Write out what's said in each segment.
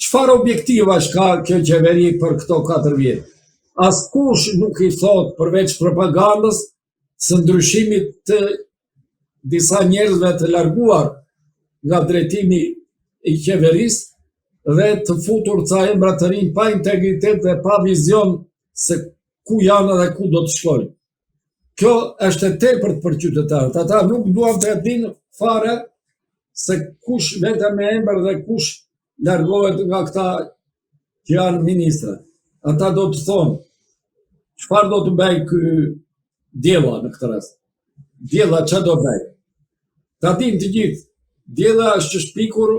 Çfarë objektivash ka kjo qeveri për këto 4 vjet? Askush nuk I thot përveç propagandës së ndryshimit të disa njerëzve të larguar nga drejtimi I qeverisë dhe të futur ca emra të rinj pa integritet dhe pa vizion se ku janë dhe ku do të shkojnë. Kjo është e tepërt për qytetarët. Ata nuk duan të dinë fare se kush vetëm me emër dhe kush largohet nga këta që janë ministra. Ata do të thonë, çfarë do të bëj ky Djella në këtë rast? Djella çfarë do bëj? Ta dinë të gjithë, Djella është shpikur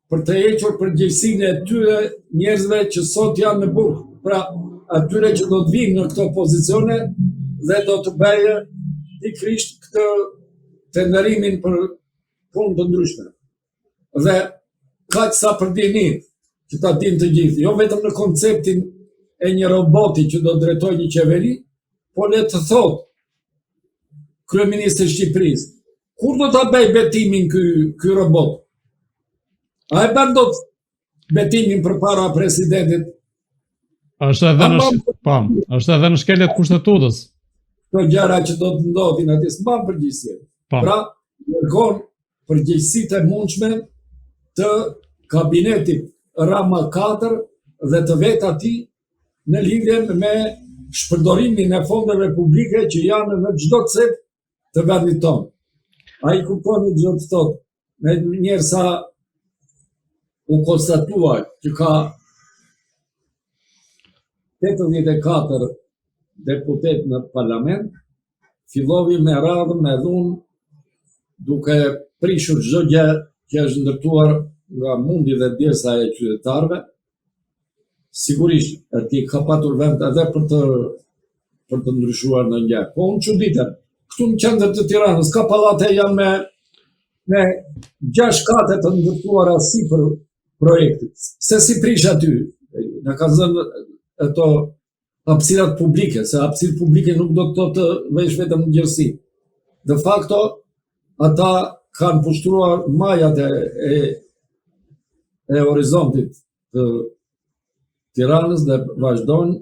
për të hequr përgjegjësinë e tyre njerëzve që sot janë në burg. Pra, atyre që do të vinë në këto pozicione dhe do të bëjë pikërisht këtë tenderimin për punë të ndryshme. Dhe kaq sa për dinin, që ta dinë të gjithë, jo vetëm në konceptin e një roboti që do drejtoj një qeveri, po le të thotë kryeministri I Shqipërisë, kur do ta bëj betimin ky robot? A e bën dot betimin përpara presidentit? Është edhe në shkeljet kushtetutës. Këto gjëra që do të ndodhin atje s'mban përgjegjësi. Pra, kërkon përgjegjësitë e mundshme të kabinetit Rama 4 dhe të vetë atij në lidhje me shpërdorimin e fondeve publike që janë në çdo cep të vendit tonë. Ai kupton çdo të thotë, me njerë sa u konstatua që ka 84 deputet në parlament, fillovi me radhë, me dhunë, duke prishur çdo gjë që është ndërtuar nga mundi dhe djesa e qytetarëve. Sigurisht, atje ka patur vend edhe për të ndryshuar në gjë. Po unë çuditem, këtu në qendër të Tiranës ka pallate janë me 6 kate të ndërtuara sipër projektit. Se si prish aty? Na ka zënë ato hapësirat publike, se hapësirë publike nuk do të vesh vetëm në gjërësi. De facto, ata kanë pushtruar majat e horizontit të Tiranës dhe vazhdojnë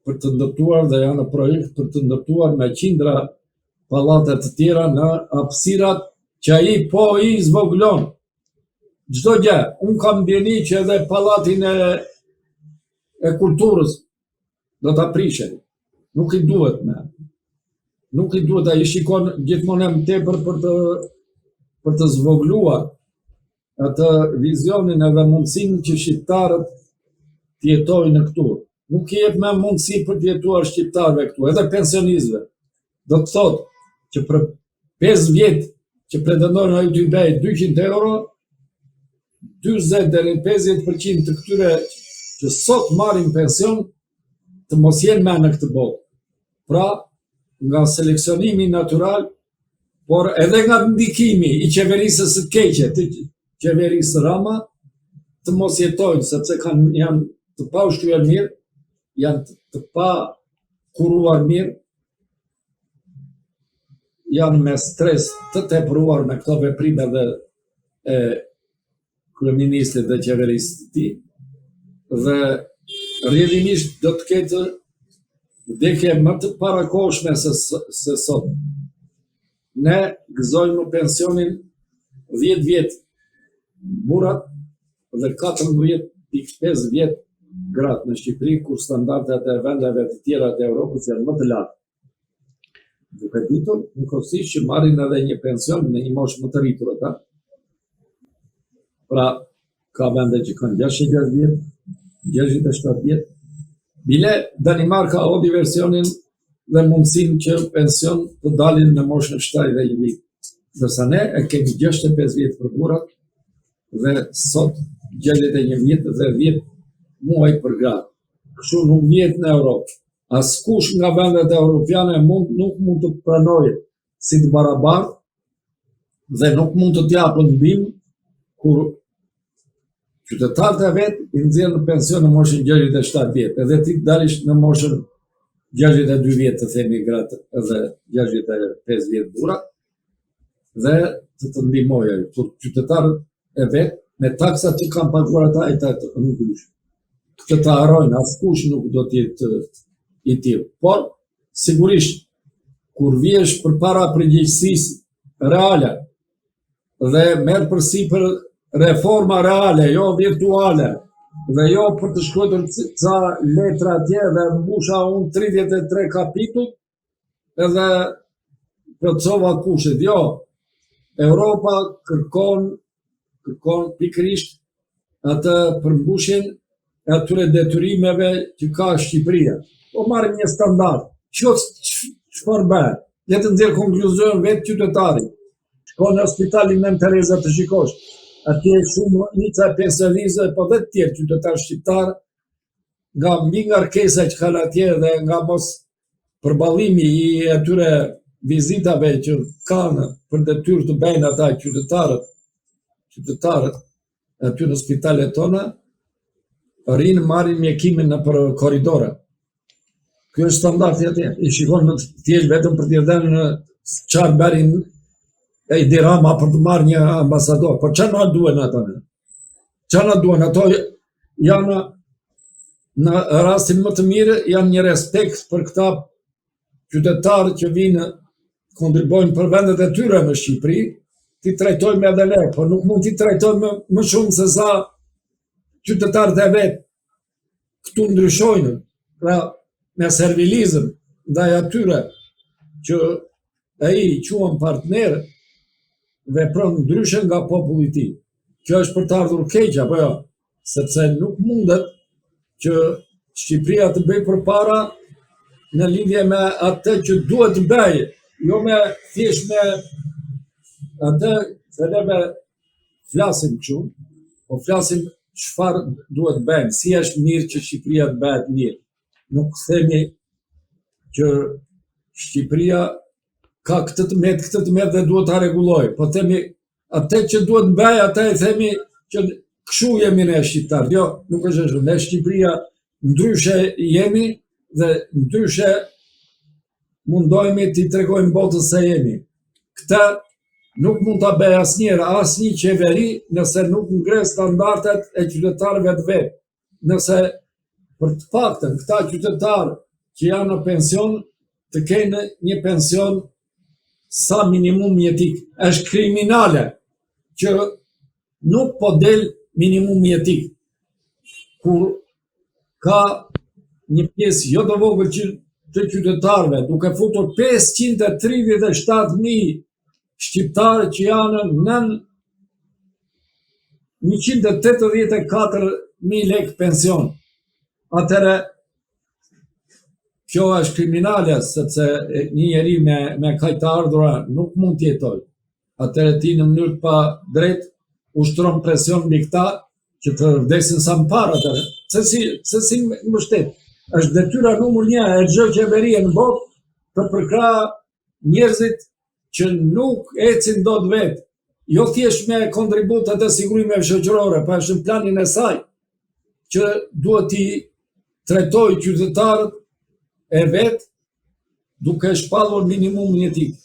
për të ndërtuar dhe janë në projekt për të ndërtuar me qindra pallate të tjera në hapësirat që ai po I zvoglon. Çdo gjë, unë kam ndjeni që edhe pallatin e kulturës do ta prishen. Nuk I duhet me. Nuk I duhet, ai shikon gjithmonë më tepër për të zvogluar atë vizionin edhe mundësinë që shqiptarët të jetojnë këtu. Nuk I jep më mundësi për të jetuar shqiptarëve këtu, edhe pensionistëve. Do të thotë që për 5 vjet që pretendojnë ai të bëjë 200 euro, 40 deri në 50% të këtyre që sot marrin pension të mos jenë më në këtë botë. Pra, nga seleksionimi natyral, por edhe nga ndikimi I qeverisë së keqe, të qeverisë Rama, të mos jetojnë, sepse janë të pa ushtryer mirë, janë të pa kuruar mirë, janë me stres të tepruar me këto veprime dhe e kryeministrit dhe qeverisë të tij, dhe rrjedhimisht do të ketë vdekje më të parakohshme se sot. Ne gëzojmë në pensionin 10 vjet burrat dhe 14.5 vjet gratë në Shqipëri, kur standardet e vendeve të tjera të Evropës janë më të larta. Duke ditur, njëkohësisht që marrin edhe një pension në një moshë më të rritur ata. Pra, ka vende që kanë 66 vjet, 67 vjet. Bile, Danimarka o diversionin dhe mundësinë që pension të dalin në moshën 71 vjet. Ndërsa ne e kemi 65 vjet për burrat dhe sot 61 vjet dhe 10 muaj për gratë. Kështu nuk vjet në Europë. Askush nga vendet europiane nuk mund të pranojë si të barabartë dhe nuk mund të t'japën ndihmë kur qytetarët e vet I nxjerrin në pension në moshën 67 vjet, edhe ti dalish në moshën 62 vjet të themi gratë edhe 65 vjet burra dhe të ndihmojë. Kur qytetarët e vet me taksat që kanë paguar ata e ta nuk dysh. Këtë të harrojnë, askush nuk do t'jetë i tillë. Por, sigurisht, kur vjesh përpara përgjegjësisë reale dhe merr përsipër reforma reale, jo virtuale, dhe jo për të shkruar ca letra atje dhe mbusha unë 33 kapitull edhe plotësova kushtet. Jo, Europa kërkon pikërisht atë përmbushjen e atyre detyrimeve që ka Shqipëria. Po marrim një standard. Çfarë bëhet? Le të nxjerr konkluzion vetë qytetari. Shkon në spitalin Nën Tereza të shikosh. Atje shumë nica pensionistëve, po dhe të tjerë qytetarë shqiptarë, nga mbi ngarkesa që kanë atje dhe nga mos përballimi i atyre vizitave që kanë për detyrë të bëjnë ata qytetarët aty në spitalet tona, rinë marrin mjekimin nëpër korridore. Ky është standardi atje. I shikon në thjesht vetëm për t'i dhënë çfarë bërin e i dirama për të marrë një ambasador. Po çfarë na duhen ata? Çfarë na duhen? Ato janë në rastin më të mirë janë një respekt për këta qytetarë që vinë kontribojnë për vendet e tyre në Shqipëri, ti trajtojmë edhe ne, por nuk mund t'i trajtojmë më shumë se sa qytetarët e vetë këtu ndryshojnë, pra me servilizëm ndaj atyre që ai quhen partner vepron ndryshe nga populli i tij. Kjo është për të ardhur keq apo jo? Sepse nuk mundet që Shqipëria të bëjë përpara në lidhje me atë që duhet të bëjë, jo me thjesht me atë se neve flasim kështu, po flasim çfarë duhet bëjmë, si është mirë që Shqipëria të bëhet mirë. Nuk themi që Shqipëria ka këtë të met dhe duhet ta rregullojë, po themi atë që duhet bëj, atë i themi që kështu jemi ne shqiptarë. Jo, nuk është ashtu. Ne Shqipëria ndryshe jemi dhe ndryshe mundohemi t'i tregojmë botës se jemi. Këtë nuk mund ta bëj asnjëherë, asnjë qeveri nëse nuk ngre standardet e qytetarëve të vet. Nëse për të paktën këta qytetarë që janë në pension të kenë një pension sa minimum jetik. Është kriminale që nuk po del minimum jetik. Kur ka një pjesë jo të vogël të qytetarëve, duke futur 537.000 shqiptarë që janë nën 184.000 lekë pension. Atëre, kjo është kriminale, sepse një njeri me kaq të ardhura nuk mund të jetojë. Atëre ti në mënyrë pa drejt ushtron presion mbi këta që të vdesin sa më parë atëre. Se si mbështet. Është detyra numër 1 e çdo qeverie në botë të përkrahë njerëzit që nuk ecin dot vetë. Jo thjesht me kontributet e sigurimeve shoqërore, pa është në planin e saj që duhet t'i trajtojë qytetarët e vetë duke shpallur minimum jetik.